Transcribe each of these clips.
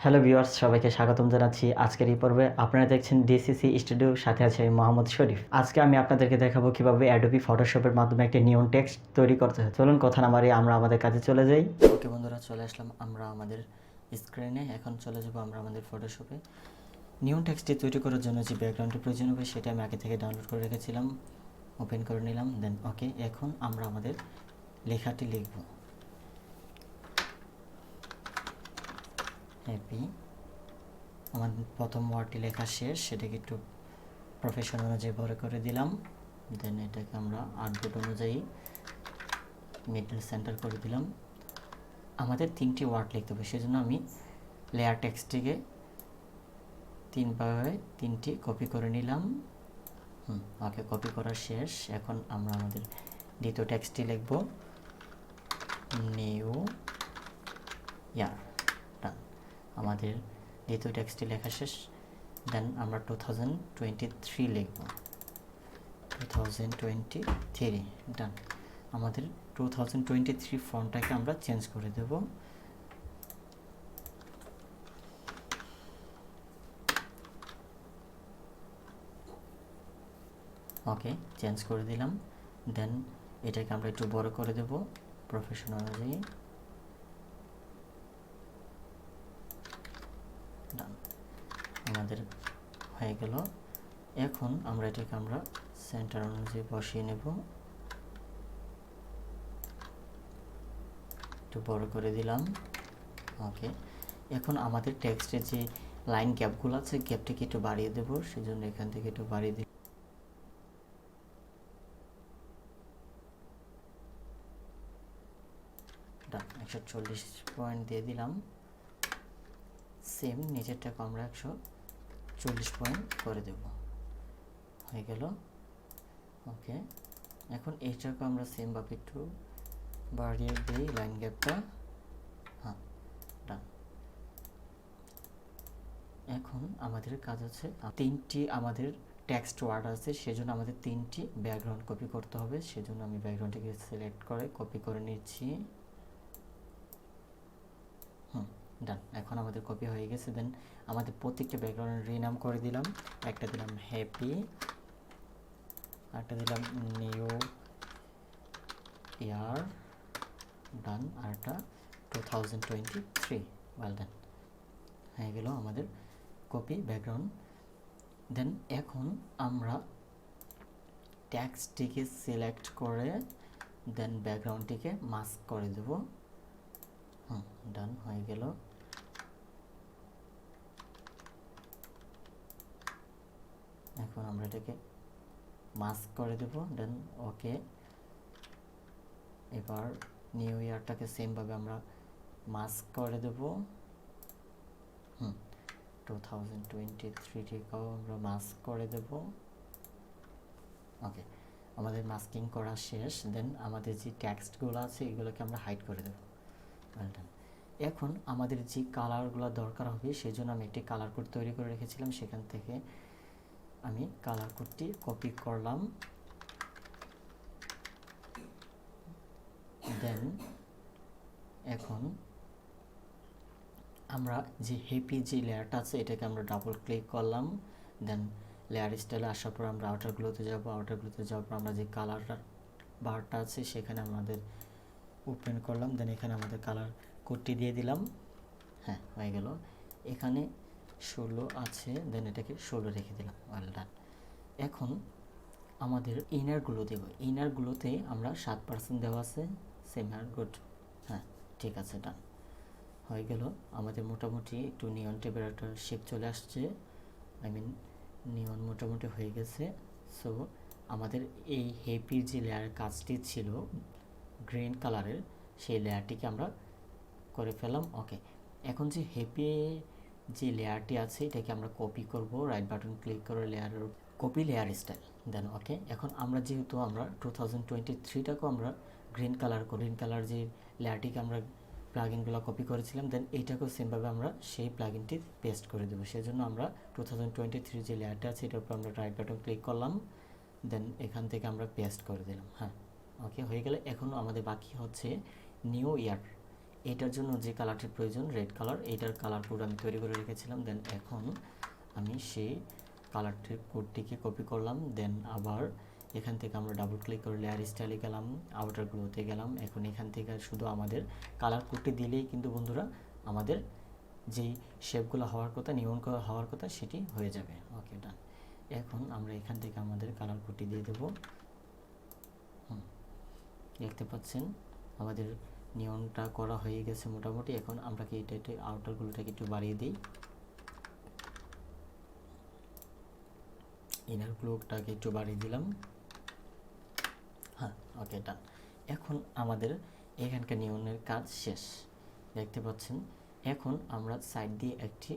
Hello viewers, সবাইকে স্বাগতম জানাচ্ছি আজকের এই পর্বে। আপনারা দেখছেন ডিসিসি স্টুডিও, সাথে আছে আমি মোহাম্মদ শরীফ। আজকে আমি আপনাদেরকে দেখাবো কিভাবে অ্যাডোবি ফটোশপের মাধ্যমে একটা নিয়ন টেক্সট তৈরি করতে হয়। চলুন কথা না বাড়িয়ে আমরা আমাদের কাজে চলে যাই। ওকে বন্ধুরা, চলে আসলাম আমরা আমাদের স্ক্রিনে। এখন চলে যাবো আমরা আমাদের ফটোশপে। নিয়ন টেক্সটটি তৈরি করার জন্য যে ব্যাকগ্রাউন্ডের প্রয়োজন হবে সেটা আমি আগে থেকে ডাউনলোড করে রেখেছিলাম, ওপেন করে নিলাম। দেন ওকে, এখন আমরা আমাদের লেখাটি লিখব। হ্যাপি, আমার প্রথম ওয়ার্ডটি লেখা শেষ, সেটাকে একটু প্রফেশন অনুযায়ী বড় করে দিলাম। দেন এটাকে আমরা আউটপুট অনুযায়ী মিডল সেন্টার করে দিলাম। আমাদের 3টি ওয়ার্ড লিখতে হবে, সেজন্য আমি লেয়ার টেক্সটটিকে 3টি কপি করে নিলাম। ওকে, কপি করা শেষ। এখন আমরা আমাদের দ্বিতীয় টেক্সটটি লিখব, নিউ ইয়ার। ডান, আমাদের দ্বিতীয় টেক্সটটি লেখা শেষ। দেন আমরা 2023 লিখব, 2023। ডান, আমাদের 2023 ফন্টটাকে আমরা চেঞ্জ করে দেব। ওকে, চেঞ্জ করে দিলাম। দেন এটাকে আমরা একটু বড় করে দেব প্রফেশন অনুযায়ী। ডান, আমাদের হয়ে গেল। এখন আমরা এটাকে আমরা সেন্টার অনুযায়ী বসিয়ে নেব, একটু বড় করে দিলাম। ওকে, এখন আমাদের টেক্সটের যে লাইন গ্যাপগুলো আছে, গ্যাপটিকে একটু বাড়িয়ে দেব, সেজন্য এখান থেকে একটু বাড়িয়ে দিই। 140 পয়েন্ট দিয়ে দিলাম। সেম নিচেরটাকে আমরা 140 পয়েন্ট করে দেব, হয়ে গেল। ওকে, এখন এইটাকে আমরা সেম ভাবে একটু বাড়িয়ে দিই লাইন গ্যাপটা। হ্যাঁ, ডান। এখন আমাদের কাজ আছে 3টি আমাদের টেক্সট ওয়ার্ড আছে, সেজন্য আমাদের 3টি ব্যাকগ্রাউন্ড কপি করতে হবে। সেজন্য আমি ব্যাকগ্রাউন্ডটিকে সিলেক্ট করে কপি করে নিচ্ছি। ডান, এখন আমাদের কপি হয়ে গেছে। দেন আমাদের প্রত্যেকটা ব্যাকগ্রাউন্ড রিনাম করে দিলাম। একটা দিলাম হ্যাপি, একটা দিলাম নিউ ইয়ার, ডান, আর একটা 2023, ওয়েল ডান, হয়ে গেল আমাদের কপি ব্যাকগ্রাউন্ড। দেন এখন আমরা টেক্সটটিকে সিলেক্ট করে দেন ব্যাকগ্রাউন্ডটিকে মাস্ক করে দেব। ডান, হয়ে গেল। এখন আমরা এটাকে মাস্ক করে দেব। দেন ওকে, এবার নিউ ইয়ারটাকে সেমভাবে আমরা মাস্ক করে দেব। 2023টিকেও আমরা মাস্ক করে দেব। ওকে, আমাদের মাস্কিং করা শেষ। দেন আমাদের যে টেক্সটগুলো আছে এগুলোকে আমরা হাইড করে দেব। এখন আমাদের যে কালারগুলো দরকার হবে, সেই জন্য আমি একটি কালার কোড তৈরি করে রেখেছিলাম, সেখান থেকে আমি কালার কোডটি কপি করলাম। দেন এখন আমরা যে হ্যাপি যে লেয়ারটা আছে এটাকে আমরা ডাবল ক্লিক করলাম। দেন লেয়ার স্টাইলে আসার পর আমরা আউটারগুলোতে যাব। আউটারগুলোতে যাওয়ার পর আমরা যে কালার বারটা আছে সেখানে আমাদের ওপেন করলাম। দেন এখানে আমাদের কালার কোডটি দিয়ে দিলাম। হ্যাঁ, হয়ে গেল। এখানে 16 আছে, দেন এটাকে 16 রেখে দিলাম, ওয়েল ডান। এখন আমাদের ইনারগুলো দেব। ইনারগুলোতে আমরা 7% দেওয়া আছে, সেম আর গুড। হ্যাঁ, ঠিক আছে, ডান, হয়ে গেল। আমাদের মোটামুটি একটু নিয়ন টাইপের একটা শেপ চলে আসছে, নিয়ন মোটামুটি হয়ে গেছে। সো আমাদের এই হ্যাপির যে লেয়ারের কাজটি ছিল গ্রিন কালারের, সেই লেয়ারটিকে আমরা করে ফেলাম। ওকে, এখন যে হ্যাপি যে লেয়ারটি আছে এটাকে আমরা কপি করব। রাইট বাটন ক্লিক করে লেয়ারের কপি লেয়ার স্টাইল। দেন ওকে, এখন আমরা যেহেতু আমরা 2023টাকেও আমরা গ্রিন কালার যে লেয়ারটিকে আমরা প্লাগইনগুলো কপি করেছিলাম, দেন এইটাকেও সেমভাবে আমরা সেই প্লাগইনটি পেস্ট করে দেবো। সেজন্য আমরা 2023 যে লেয়ারটা আছে এটার উপর আমরা রাইট বাটন ক্লিক করলাম। দেন এখান থেকে আমরা পেস্ট করে দিলাম। হ্যাঁ, ওকে, হয়ে গেলে এখন আমাদের বাকি হচ্ছে নিউ ইয়ার। এটার জন্য যে কালারটির প্রয়োজন রেড কালার, এইটার কালার কোড আমি তৈরি করে রেখেছিলাম। দেন এখন আমি সেই কালারটির কোডটিকে কপি করলাম। দেন আবার এখান থেকে আমরা ডাবল ক্লিক করে লেয়ার স্টাইলে গেলাম, আউটার গ্লোতে গেলাম। এখন এখান থেকে শুধু আমাদের কালার কোডটি দিলেই কিন্তু বন্ধুরা আমাদের যেই শেপগুলো হওয়ার কথা, নিয়ন হওয়ার কথা, সেটি হয়ে যাবে। ওকে, ডান। এখন আমরা এখান থেকে আমাদের কালার কোডটি দিয়ে দেব। দেখতে পাচ্ছেন আমাদের নিয়নটা করা হয়ে গেছে মোটামুটি। এখন আমরা কি এটা আউটারগুলোটাকে একটু বাড়িয়ে দিই, ইনার গ্লোটাকে একটু বাড়িয়ে দিলাম। হ্যাঁ, ওকে, ডান। এখন আমাদের এখানকার নিয়নের কাজ শেষ, দেখতে পাচ্ছেন। এখন আমরা সাইড দিয়ে একটি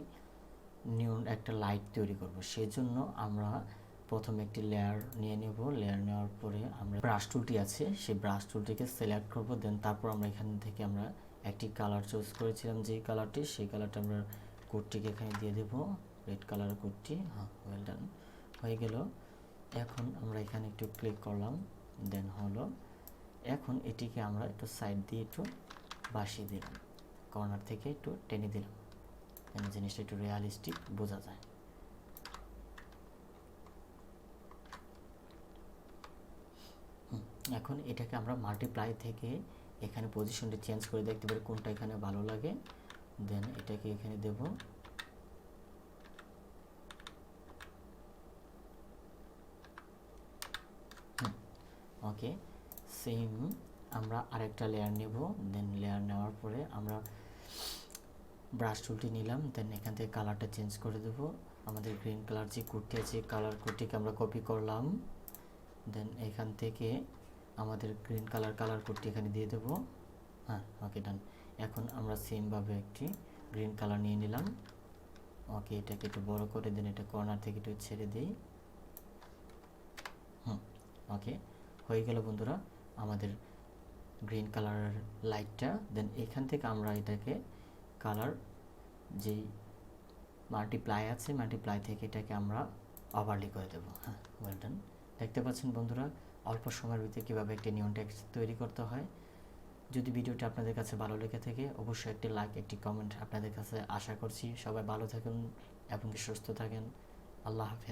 নিয়ন একটা লাইট তৈরি করব। সেজন্য আমরা প্রথমে একটি লেয়ার নিয়ে নেব। লেয়ার নেওয়ার পরে আমরা ব্রাশ টুলটি আছে, সেই ব্রাশ টুলটিকে সিলেক্ট করব। দেন তারপর আমরা এখান থেকে আমরা একটি কালার চুজ করেছিলাম, যেই কালারটি, সেই কালারটা আমরা কোডটিকে এখানে দিয়ে দেব, রেড কালার কোডটি। হ্যাঁ, ওয়েল ডান, হয়ে গেল। এখন আমরা এখানে একটু ক্লিক করলাম, দেন হলো। এখন এটিকে আমরা একটু সাইড দিয়ে একটু বাসিয়ে দিলাম, কর্নার থেকে একটু টেনে দিলাম, যেন জিনিসটা একটু রিয়ালিস্টিক বোঝা যায়। এখন এটাকে আমরা মাল্টিপ্লাই থেকে এখানে পজিশনটা চেঞ্জ করে দেখতে পারি কোনটা এখানে ভালো লাগে। দেন এটাকে এখানে দেব। ওকে, সেম আমরা আরেকটা লেয়ার নেব। দেন লেয়ার নেওয়ার পরে আমরা ব্রাশ টুলটি নিলাম। দেন এখান থেকে কালারটা চেঞ্জ করে দেব। আমাদের গ্রিন কালার যে কোডটি আছে, কালার কোডটিকে আমরা কপি করলাম। দেন এখান থেকে আমাদের গ্রিন কালার কোডটি এখানে দিয়ে দেব। হ্যাঁ, ওকে, ডান। এখন আমরা সেমভাবে একটি গ্রিন কালার নিয়ে নিলাম। ওকে, এটাকে একটু বড় করে দেন, এটা কর্নার থেকে একটু ছেড়ে দিই। ওকে, হয়ে গেল বন্ধুরা আমাদের গ্রিন কালার লাইটটা। দেন এখান থেকে আমরা এটাকে কালার যেই মাল্টিপ্লাই আছে, মাল্টিপ্লাই থেকে এটাকে আমরা ওভারলি করে দেবো। হ্যাঁ, ওয়েল ডান। দেখতে পাচ্ছেন বন্ধুরা অল্প সময়ের ভিতরে কীভাবে একটি নিয়ন টেক্সট তৈরি করতে হয়। যদি ভিডিওটি আপনাদের কাছে ভালো লেগে থাকে অবশ্যই একটি লাইক, একটি কমেন্ট আপনাদের কাছে আশা করছি। সবাই ভালো থাকুন এবং সুস্থ থাকেন। আল্লাহ হাফেজ।